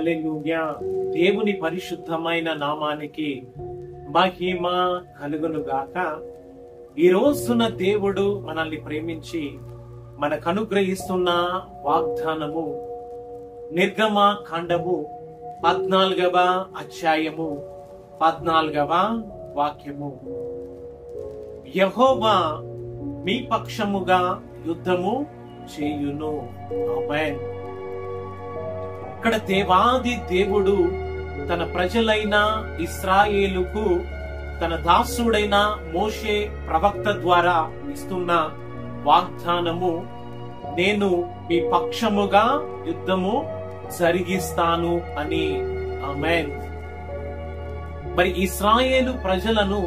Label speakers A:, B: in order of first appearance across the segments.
A: హల్లెలూయా. దేవుని పరిశుద్ధమైన నామానికి మహిమ కలుగును గాక. ఈ రోజున దేవుడు మనల్ని ప్రేమించి మనకు అనుగ్రహిస్తున్న వాగ్దానము నిర్గమ కాండము 14వ అధ్యాయము 14వ వాక్యము. యెహోవా మీ పక్షముగా యుద్ధము చేయును. ఆమేన్. ఇక్కడ దేవాది దేవుడు తన ప్రజలైన ఇశ్రాయేలుకు తన దాసుడైన మోషే ప్రవక్త ద్వారా ఇస్తున్న వాగ్దానము, నేను మీ పక్షముగా యుద్ధము జరిగిస్తాను అని. ఆమేన్. మరి ఇశ్రాయేలు ప్రజలను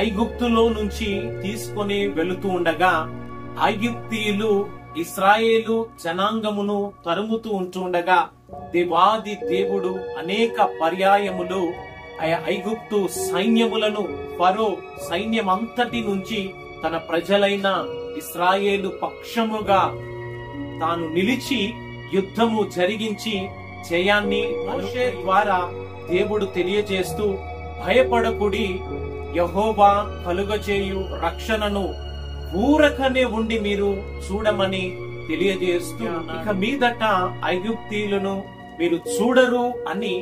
A: ఐగుప్తులో నుంచి తీసుకొని వెళుతూ ఉండగా ఐగుప్తీయులు ఇశ్రాయేలు జనాంగమును తరుముతూ ఉంటుండగా దేవాది దేవుడు అనేక పర్యాయములు ఐగుప్తు సైన్యములను, ఫరో సైన్యమంతటి నుంచి తన ప్రజలైన ఇశ్రాయేలు పక్షముగా తాను నిలిచి యుద్ధము జరిగించి జయాన్ని మోషే ద్వారా దేవుడు తెలియజేస్తూ, భయపడకుడి, యెహోవా కలుగజేయు రక్షణను ఊరకనే ఉండి మీరు చూడమని తెలియజేస్తూ, ఇక మీదట ఐగుప్తీయులను మీరు చూడరు అని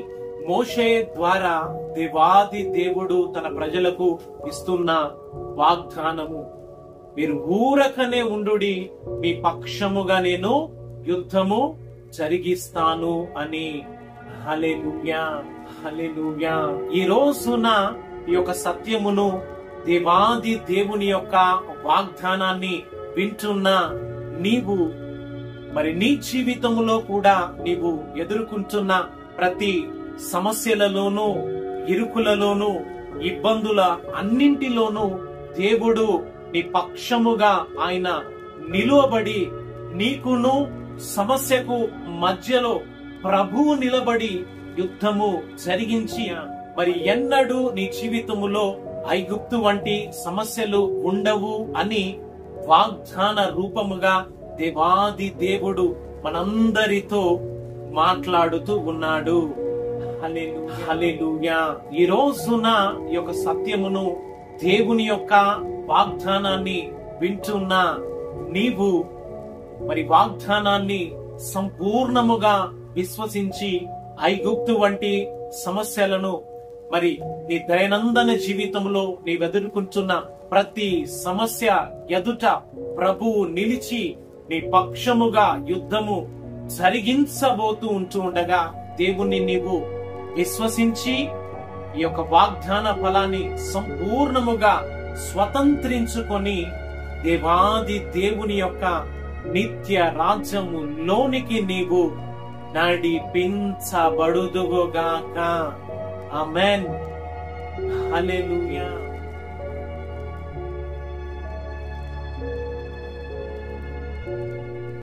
A: మోషే ద్వారా దేవాది దేవుడు తన ప్రజలకు ఇస్తున్న వాగ్దానము. మీరు ఊరకనే ఉండుడి, మీ పక్షముగా నేను యుద్ధము జరిగిస్తాను అని. హల్లెలూయా, హల్లెలూయా. ఈ రోజున ఈ యొక్క సత్యమును, దేవాది దేవుని యొక్క వాగ్దానాన్ని వింటున్న నీవు, మరి నీ జీవితంలో కూడా నీవు ఎదుర్కొంటున్న ప్రతి సమస్యలలోనూ, ఇరుకులలోనూ, ఇబ్బందుల అన్నింటిలోనూ దేవుడు నీ పక్షముగా ఆయన నిలువబడి, నీకును సమస్యకు మధ్యలో ప్రభువు నిలబడి యుద్ధము జరిగించి, మరి ఎన్నడూ నీ జీవితములో ఐగుప్తు వంటి సమస్యలు ఉండవు అని వాగ్దాన రూపముగా దేవాది దేవుడు మనందరితో మాట్లాడుతూ ఉన్నాడు. హల్లెలూయా. ఈ రోజున ఈ యొక్క సత్యమును, దేవుని యొక్క వాగ్దానాన్ని వింటున్న నీవు, మరి వాగ్దానాన్ని సంపూర్ణముగా విశ్వసించి ఐగుప్తు వంటి సమస్యలను, మరి నీ దైనందిన జీవితంలో నీవెదుర్కొంటున్న ప్రతి సమస్య ఎదుట ప్రభువు నిలిచి నీ పక్షముగా యుద్ధము జరిగించబోతూ ఉంటూ ఉండగా దేవుణ్ణి నీవు విశ్వసించి ఈ యొక్క వాగ్దాన ఫలాన్ని సంపూర్ణముగా స్వతంత్రించుకొని దేవాది దేవుని యొక్క నిత్య రాజ్యములోనికి నీవు నడిపించబడుదువుగాక. ఆమేన్. హల్లెలూయా.